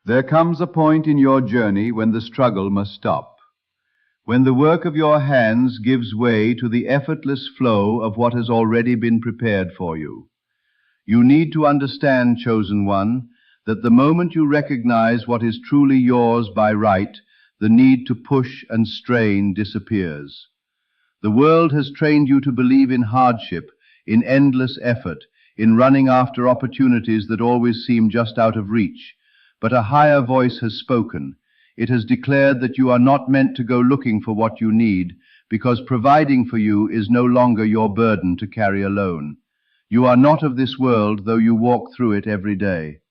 There comes a point in your journey when the struggle must stop, when the work of your hands gives way to the effortless flow of what has already been prepared for you. You need to understand, chosen one, that the moment you recognize what is truly yours by right, the need to push and strain disappears. The world has trained you to believe in hardship, in endless effort, in running after opportunities that always seem just out of reach. But a higher voice has spoken. It has declared that you are not meant to go looking for what you need, because providing for you is no longer your burden to carry alone. You are not of this world, though you walk through it every day.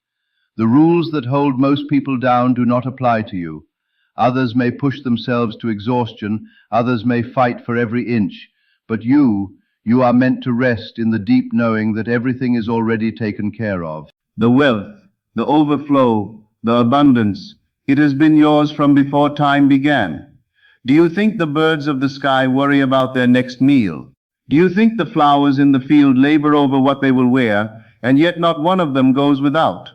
The rules that hold most people down do not apply to you. Others may push themselves to exhaustion, others may fight for every inch, but you are meant to rest in the deep knowing that everything is already taken care of. The wealth, the overflow, the abundance, it has been yours from before time began. Do you think the birds of the sky worry about their next meal? Do you think the flowers in the field labor over what they will wear, and yet not one of them goes without?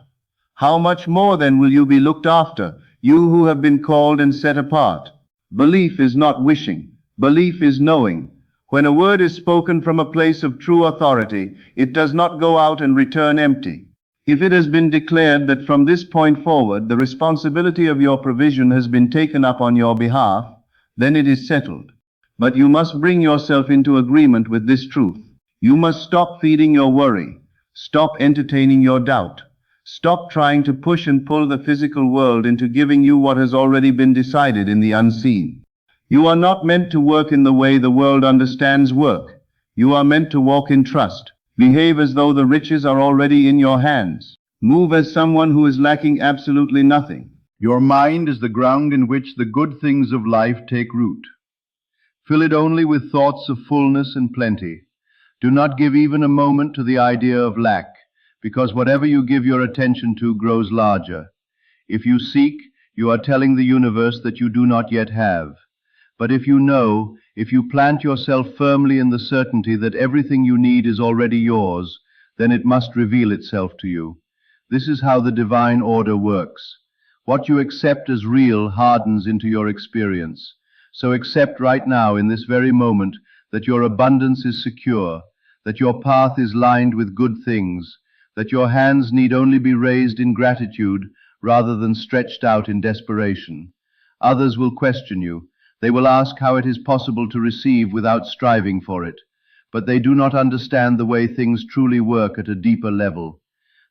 How much more then will you be looked after, you who have been called and set apart? Belief is not wishing. Belief is knowing. When a word is spoken from a place of true authority, it does not go out and return empty. If it has been declared that from this point forward the responsibility of your provision has been taken up on your behalf, then it is settled. But you must bring yourself into agreement with this truth. You must stop feeding your worry. Stop entertaining your doubt. Stop trying to push and pull the physical world into giving you what has already been decided in the unseen. You are not meant to work in the way the world understands work. You are meant to walk in trust. Behave as though the riches are already in your hands. Move as someone who is lacking absolutely nothing. Your mind is the ground in which the good things of life take root. Fill it only with thoughts of fullness and plenty. Do not give even a moment to the idea of lack, because whatever you give your attention to grows larger. If you seek, you are telling the universe that you do not yet have. But if you know, if you plant yourself firmly in the certainty that everything you need is already yours, then it must reveal itself to you. This is how the divine order works. What you accept as real hardens into your experience. So accept right now, in this very moment, that your abundance is secure, that your path is lined with good things, that your hands need only be raised in gratitude rather than stretched out in desperation. Others will question you. They will ask how it is possible to receive without striving for it. But they do not understand the way things truly work at a deeper level.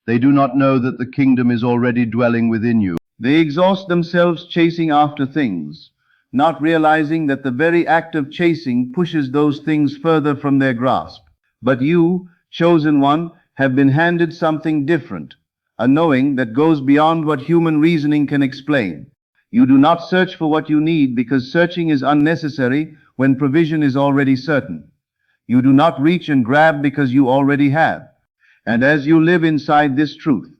They do not know that the kingdom is already dwelling within you. They exhaust themselves chasing after things, not realizing that the very act of chasing pushes those things further from their grasp. But you, chosen one, have been handed something different, a knowing that goes beyond what human reasoning can explain. You do not search for what you need because searching is unnecessary when provision is already certain. You do not reach and grab because you already have. And as you live inside this truth,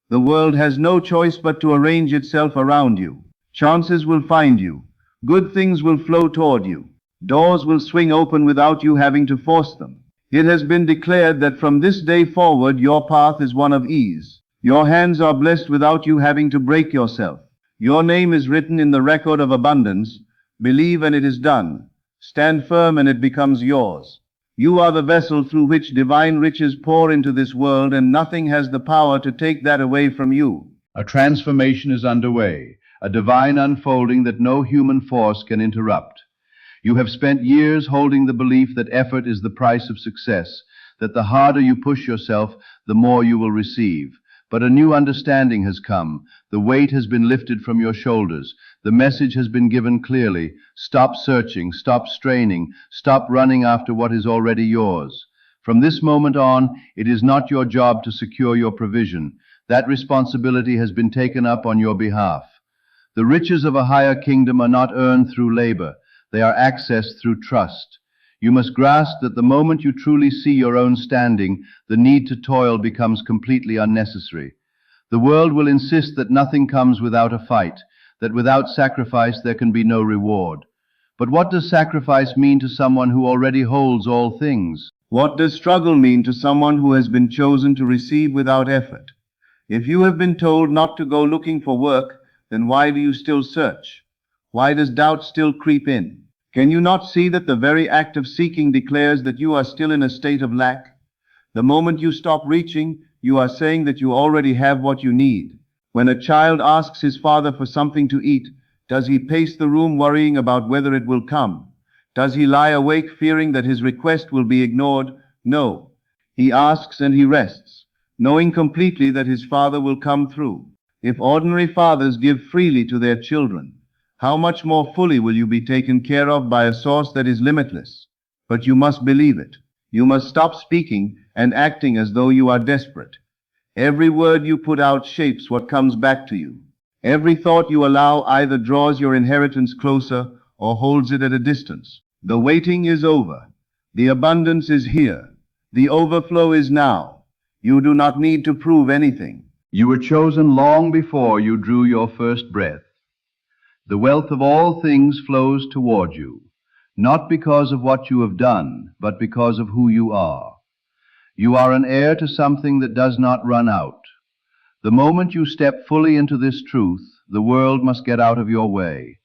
the world has no choice but to arrange itself around you. Chances will find you. Good things will flow toward you. Doors will swing open without you having to force them. It has been declared that from this day forward your path is one of ease. Your hands are blessed without you having to break yourself. Your name is written in the record of abundance. Believe and it is done. Stand firm and it becomes yours. You are the vessel through which divine riches pour into this world, and nothing has the power to take that away from you. A transformation is underway, a divine unfolding that no human force can interrupt. You have spent years holding the belief that effort is the price of success, that the harder you push yourself, the more you will receive. But a new understanding has come. The weight has been lifted from your shoulders. The message has been given clearly. Stop searching, stop straining, stop running after what is already yours. From this moment on, it is not your job to secure your provision. That responsibility has been taken up on your behalf. The riches of a higher kingdom are not earned through labor. They are accessed through trust. You must grasp that the moment you truly see your own standing, the need to toil becomes completely unnecessary. The world will insist that nothing comes without a fight, that without sacrifice there can be no reward. But what does sacrifice mean to someone who already holds all things? What does struggle mean to someone who has been chosen to receive without effort? If you have been told not to go looking for work, then why do you still search? Why does doubt still creep in? Can you not see that the very act of seeking declares that you are still in a state of lack? The moment you stop reaching, you are saying that you already have what you need. When a child asks his father for something to eat, does he pace the room worrying about whether it will come? Does he lie awake fearing that his request will be ignored? No. He asks and he rests, knowing completely that his father will come through. If ordinary fathers give freely to their children, how much more fully will you be taken care of by a source that is limitless? But you must believe it. You must stop speaking and acting as though you are desperate. Every word you put out shapes what comes back to you. Every thought you allow either draws your inheritance closer or holds it at a distance. The waiting is over. The abundance is here. The overflow is now. You do not need to prove anything. You were chosen long before you drew your first breath. The wealth of all things flows toward you, not because of what you have done, but because of who you are. You are an heir to something that does not run out. The moment you step fully into this truth, the world must get out of your way.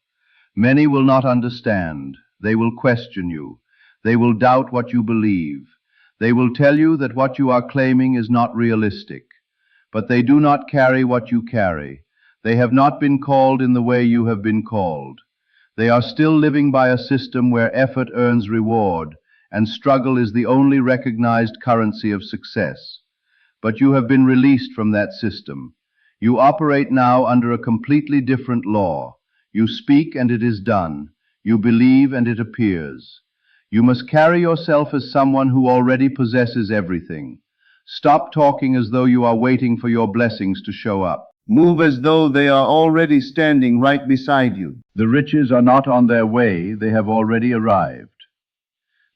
Many will not understand. They will question you. They will doubt what you believe. They will tell you that what you are claiming is not realistic. But they do not carry what you carry. They have not been called in the way you have been called. They are still living by a system where effort earns reward, and struggle is the only recognized currency of success. But you have been released from that system. You operate now under a completely different law. You speak and it is done. You believe and it appears. You must carry yourself as someone who already possesses everything. Stop talking as though you are waiting for your blessings to show up. Move as though they are already standing right beside you. The riches are not on their way, they have already arrived.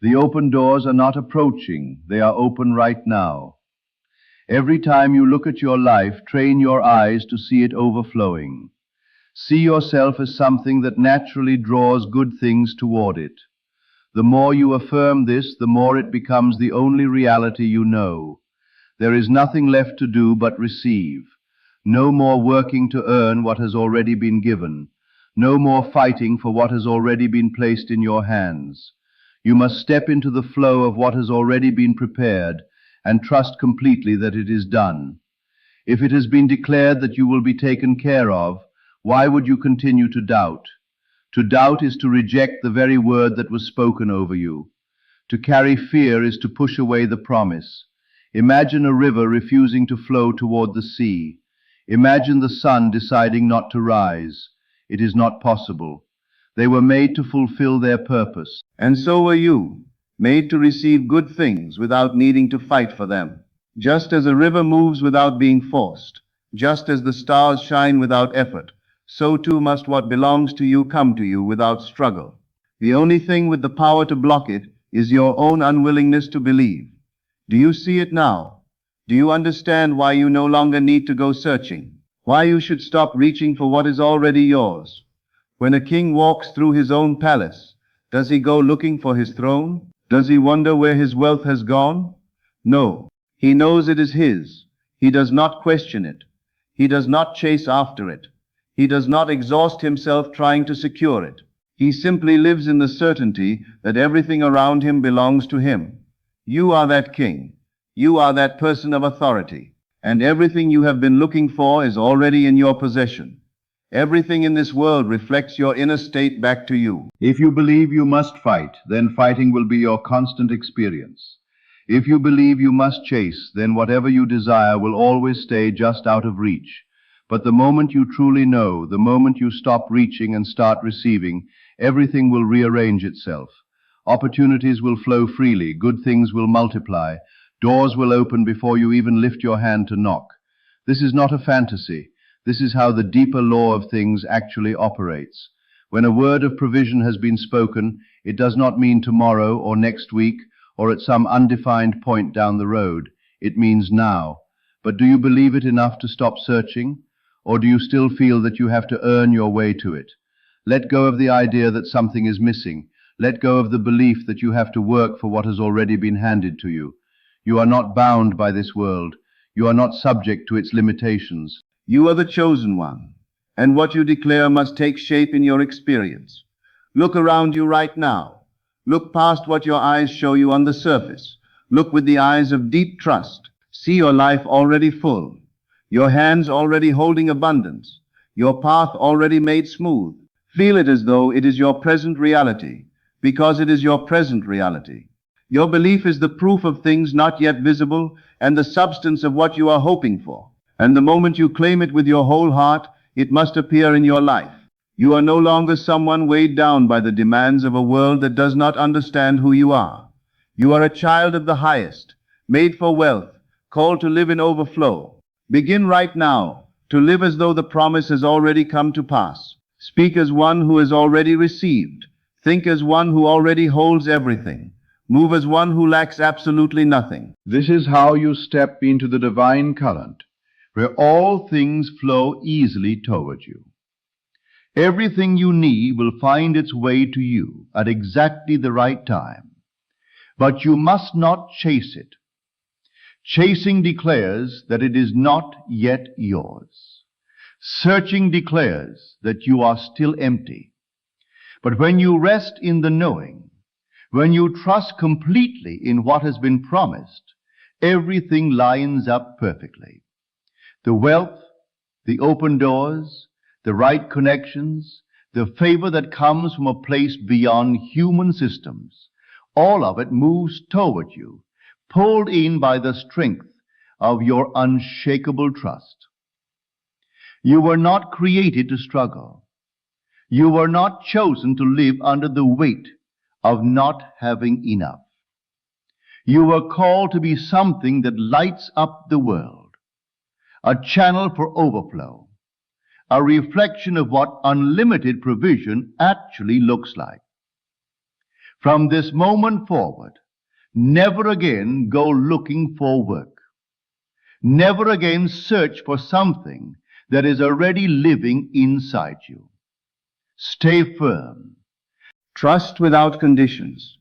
The open doors are not approaching, they are open right now. Every time you look at your life, train your eyes to see it overflowing. See yourself as something that naturally draws good things toward it. The more you affirm this, the more it becomes the only reality you know. There is nothing left to do but receive. No more working to earn what has already been given. No more fighting for what has already been placed in your hands. You must step into the flow of what has already been prepared and trust completely that it is done. If it has been declared that you will be taken care of, why would you continue to doubt? To doubt is to reject the very word that was spoken over you. To carry fear is to push away the promise. Imagine a river refusing to flow toward the sea. Imagine the sun deciding not to rise. It is not possible. They were made to fulfill their purpose. And so were you, made to receive good things without needing to fight for them. Just as a river moves without being forced, just as the stars shine without effort, so too must what belongs to you come to you without struggle. The only thing with the power to block it is your own unwillingness to believe. Do you see it now? Do you understand why you no longer need to go searching? Why you should stop reaching for what is already yours? When a king walks through his own palace, does he go looking for his throne? Does he wonder where his wealth has gone? No. He knows it is his. He does not question it. He does not chase after it. He does not exhaust himself trying to secure it. He simply lives in the certainty that everything around him belongs to him. You are that king. You are that person of authority. And everything you have been looking for is already in your possession. Everything in this world reflects your inner state back to you. If you believe you must fight, then fighting will be your constant experience. If you believe you must chase, then whatever you desire will always stay just out of reach. But the moment you truly know, the moment you stop reaching and start receiving, everything will rearrange itself. Opportunities will flow freely, good things will multiply, doors will open before you even lift your hand to knock. This is not a fantasy. This is how the deeper law of things actually operates. When a word of provision has been spoken, it does not mean tomorrow or next week or at some undefined point down the road. It means now. But do you believe it enough to stop searching? Or do you still feel that you have to earn your way to it? Let go of the idea that something is missing. Let go of the belief that you have to work for what has already been handed to you. You are not bound by this world. You are not subject to its limitations. You are the chosen one, and what you declare must take shape in your experience. Look around you right now. Look past what your eyes show you on the surface. Look with the eyes of deep trust. See your life already full, your hands already holding abundance, your path already made smooth. Feel it as though it is your present reality, because it is your present reality. Your belief is the proof of things not yet visible and the substance of what you are hoping for. And the moment you claim it with your whole heart, it must appear in your life. You are no longer someone weighed down by the demands of a world that does not understand who you are. You are a child of the highest, made for wealth, called to live in overflow. Begin right now to live as though the promise has already come to pass. Speak as one who has already received. Think as one who already holds everything. Move as one who lacks absolutely nothing. This is how you step into the divine current, where all things flow easily toward you. Everything you need will find its way to you at exactly the right time. But you must not chase it. Chasing declares that it is not yet yours. Searching declares that you are still empty. But when you rest in the knowing, when you trust completely in what has been promised, everything lines up perfectly. The wealth, the open doors, the right connections, the favor that comes from a place beyond human systems, all of it moves toward you, pulled in by the strength of your unshakable trust. You were not created to struggle. You were not chosen to live under the weight of not having enough. You were called to be something that lights up the world, a channel for overflow, a reflection of what unlimited provision actually looks like. From this moment forward, never again go looking for work. Never again search for something that is already living inside you. Stay firm. Trust without conditions.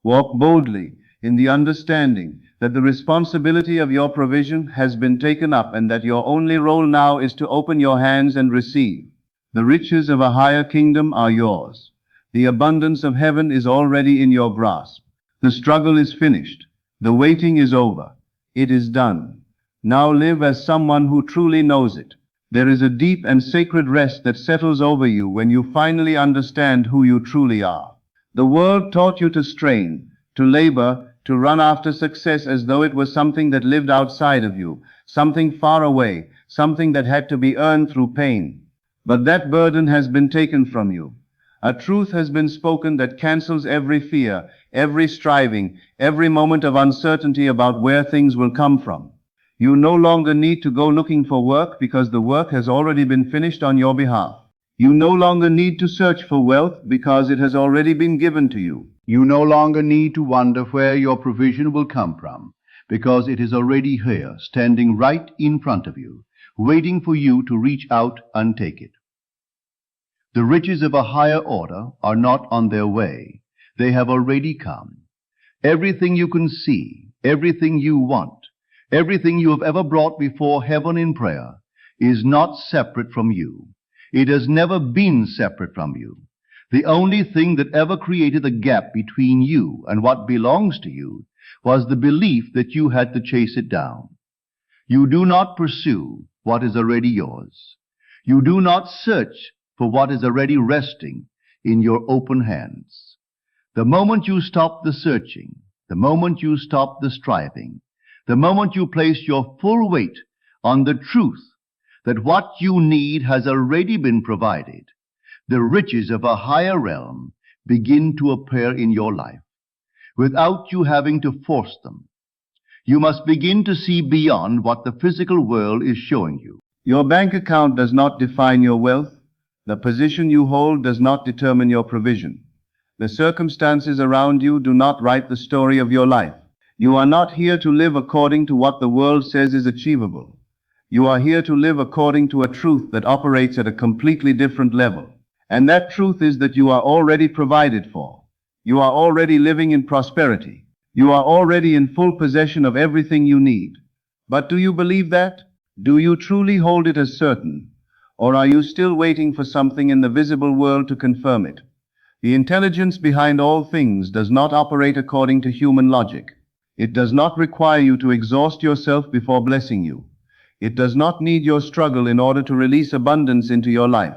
Walk boldly in the understanding that the responsibility of your provision has been taken up and that your only role now is to open your hands and receive. The riches of a higher kingdom are yours. The abundance of heaven is already in your grasp. The struggle is finished. The waiting is over. It is done. Now live as someone who truly knows it. There is a deep and sacred rest that settles over you when you finally understand who you truly are. The world taught you to strain, to labor, to run after success as though it was something that lived outside of you, something far away, something that had to be earned through pain. But that burden has been taken from you. A truth has been spoken that cancels every fear, every striving, every moment of uncertainty about where things will come from. You no longer need to go looking for work because the work has already been finished on your behalf. You no longer need to search for wealth because it has already been given to you. You no longer need to wonder where your provision will come from, because it is already here, standing right in front of you, waiting for you to reach out and take it. The riches of a higher order are not on their way. They have already come. Everything you can see, everything you want, everything you have ever brought before heaven in prayer is not separate from you. It has never been separate from you. The only thing that ever created a gap between you and what belongs to you was the belief that you had to chase it down. You do not pursue what is already yours. You do not search for what is already resting in your open hands. The moment you stop the searching, the moment you stop the striving, the moment you place your full weight on the truth that what you need has already been provided, the riches of a higher realm begin to appear in your life, without you having to force them. You must begin to see beyond what the physical world is showing you. Your bank account does not define your wealth. The position you hold does not determine your provision. The circumstances around you do not write the story of your life. You are not here to live according to what the world says is achievable. You are here to live according to a truth that operates at a completely different level. And that truth is that you are already provided for. You are already living in prosperity. You are already in full possession of everything you need. But do you believe that? Do you truly hold it as certain? Or are you still waiting for something in the visible world to confirm it? The intelligence behind all things does not operate according to human logic. It does not require you to exhaust yourself before blessing you. It does not need your struggle in order to release abundance into your life.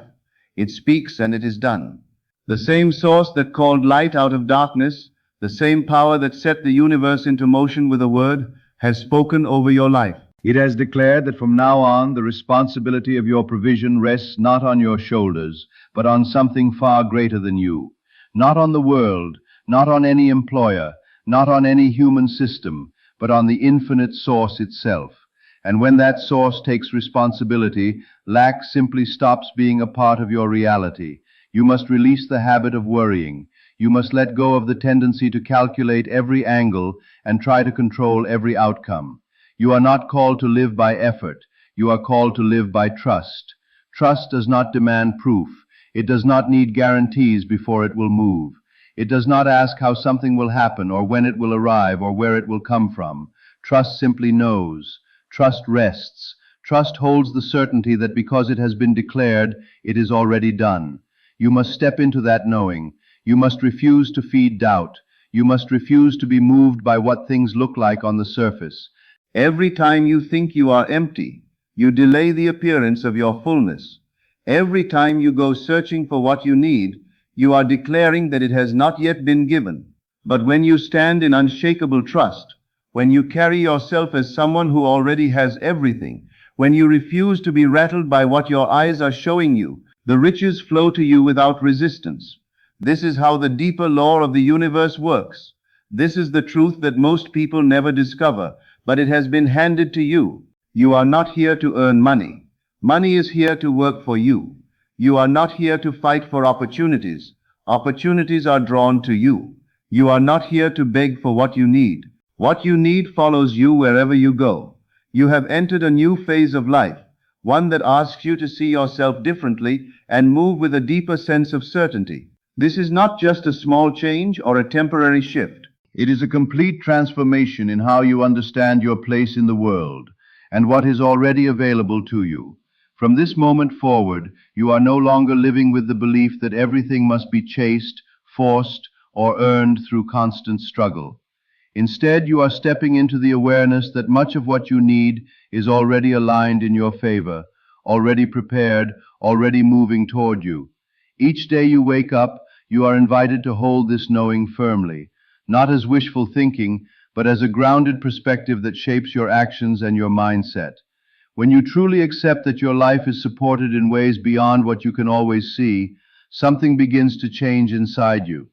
It speaks and it is done. The same source that called light out of darkness, the same power that set the universe into motion with a word, has spoken over your life. It has declared that from now on the responsibility of your provision rests not on your shoulders, but on something far greater than you. Not on the world, not on any employer, not on any human system, but on the infinite source itself. And when that source takes responsibility, lack simply stops being a part of your reality. You must release the habit of worrying. You must let go of the tendency to calculate every angle and try to control every outcome. You are not called to live by effort. You are called to live by trust. Trust does not demand proof. It does not need guarantees before it will move. It does not ask how something will happen or when it will arrive or where it will come from. Trust simply knows. Trust rests. Trust holds the certainty that because it has been declared, it is already done. You must step into that knowing. You must refuse to feed doubt. You must refuse to be moved by what things look like on the surface. Every time you think you are empty, you delay the appearance of your fullness. Every time you go searching for what you need, you are declaring that it has not yet been given. But when you stand in unshakable trust, when you carry yourself as someone who already has everything, when you refuse to be rattled by what your eyes are showing you, the riches flow to you without resistance. This is how the deeper law of the universe works. This is the truth that most people never discover, but it has been handed to you. You are not here to earn money. Money is here to work for you. You are not here to fight for opportunities. Opportunities are drawn to you. You are not here to beg for what you need. What you need follows you wherever you go. You have entered a new phase of life, one that asks you to see yourself differently and move with a deeper sense of certainty. This is not just a small change or a temporary shift. It is a complete transformation in how you understand your place in the world and what is already available to you. From this moment forward, you are no longer living with the belief that everything must be chased, forced, or earned through constant struggle. Instead, you are stepping into the awareness that much of what you need is already aligned in your favor, already prepared, already moving toward you. Each day you wake up, you are invited to hold this knowing firmly, not as wishful thinking, but as a grounded perspective that shapes your actions and your mindset. When you truly accept that your life is supported in ways beyond what you can always see, something begins to change inside you.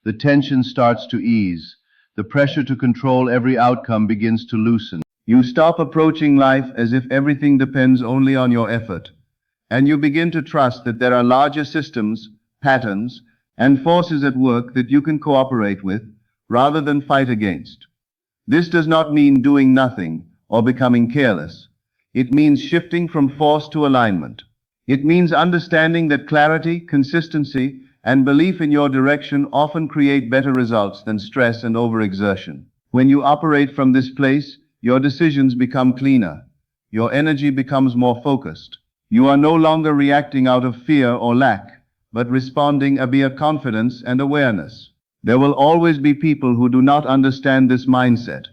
The tension starts to ease. The pressure to control every outcome begins to loosen. You stop approaching life as if everything depends only on your effort, and you begin to trust that there are larger systems, patterns, and forces at work that you can cooperate with rather than fight against. This does not mean doing nothing or becoming careless. It means shifting from force to alignment. It means understanding that clarity, consistency, and belief in your direction often create better results than stress and overexertion. When you operate from this place, your decisions become cleaner. Your energy becomes more focused. You are no longer reacting out of fear or lack, but responding via confidence and awareness. There will always be people who do not understand this mindset.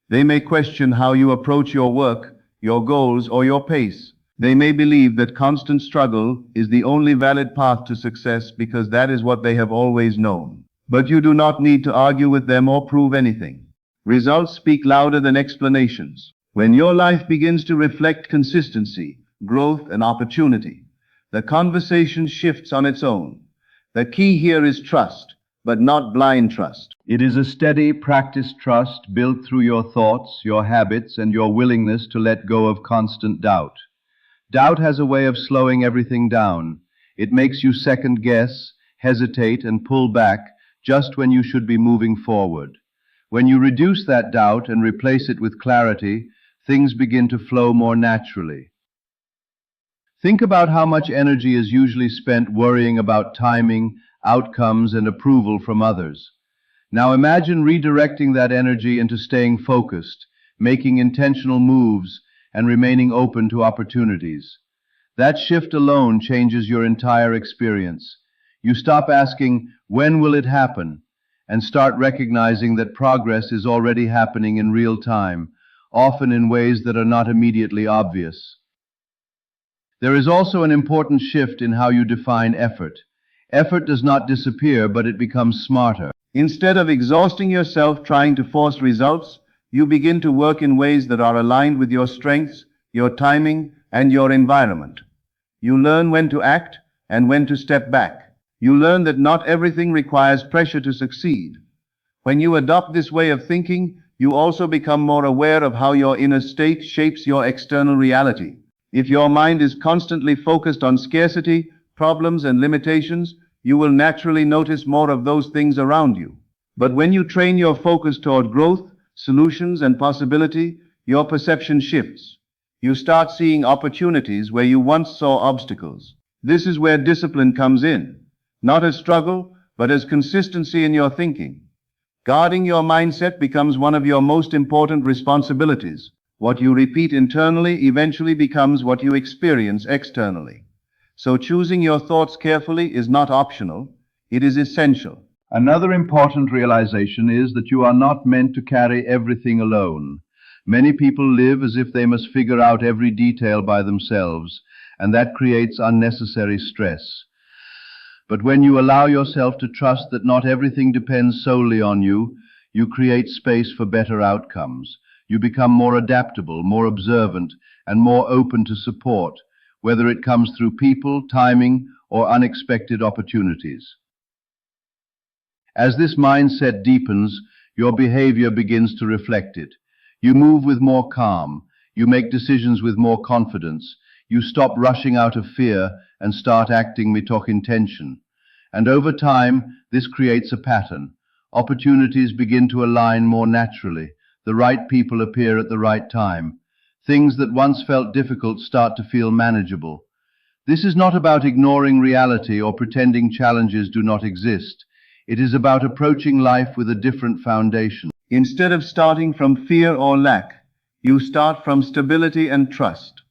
They may question how you approach your work, your goals, or your pace. They may believe that constant struggle is the only valid path to success because that is what they have always known. But you do not need to argue with them or prove anything. Results speak louder than explanations. When your life begins to reflect consistency, growth, and opportunity, the conversation shifts on its own. The key here is trust, but not blind trust. It is a steady, practiced trust built through your thoughts, your habits, and your willingness to let go of constant doubt. Doubt has a way of slowing everything down. It makes you second guess, hesitate, and pull back just when you should be moving forward. When you reduce that doubt and replace it with clarity, things begin to flow more naturally. Think about how much energy is usually spent worrying about timing, outcomes, and approval from others. Now imagine redirecting that energy into staying focused, making intentional moves, and remaining open to opportunities. That shift alone changes your entire experience. You stop asking, "When will it happen?" and start recognizing that progress is already happening in real time, often in ways that are not immediately obvious. There is also an important shift in how you define effort. Effort does not disappear, but it becomes smarter. Instead of exhausting yourself trying to force results, you begin to work in ways that are aligned with your strengths, your timing, and your environment. You learn when to act and when to step back. You learn that not everything requires pressure to succeed. When you adopt this way of thinking, you also become more aware of how your inner state shapes your external reality. If your mind is constantly focused on scarcity, problems, and limitations, you will naturally notice more of those things around you. But when you train your focus toward growth, solutions, and possibility, your perception shifts. You start seeing opportunities where you once saw obstacles. This is where discipline comes in. Not as struggle, but as consistency in your thinking. Guarding your mindset becomes one of your most important responsibilities. What you repeat internally eventually becomes what you experience externally. So choosing your thoughts carefully is not optional, it is essential. Another important realization is that you are not meant to carry everything alone. Many people live as if they must figure out every detail by themselves, and that creates unnecessary stress. But when you allow yourself to trust that not everything depends solely on you, you create space for better outcomes. You become more adaptable, more observant, and more open to support, whether it comes through people, timing, or unexpected opportunities. As this mindset deepens, your behavior begins to reflect it. You move with more calm. You make decisions with more confidence. You stop rushing out of fear and start acting with intention. And over time, this creates a pattern. Opportunities begin to align more naturally. The right people appear at the right time. Things that once felt difficult start to feel manageable. This is not about ignoring reality or pretending challenges do not exist. It is about approaching life with a different foundation. Instead of starting from fear or lack, you start from stability and trust.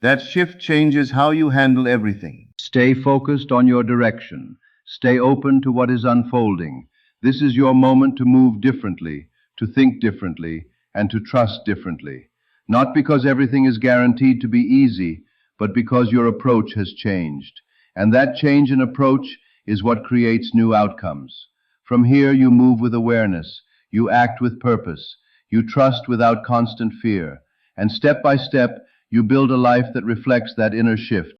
That shift changes how you handle everything. Stay focused on your direction. Stay open to what is unfolding. This is your moment to move differently, to think differently, and to trust differently. Not because everything is guaranteed to be easy, but because your approach has changed. And that change in approach is what creates new outcomes. From here, you move with awareness. You act with purpose. You trust without constant fear. And step by step, you build a life that reflects that inner shift.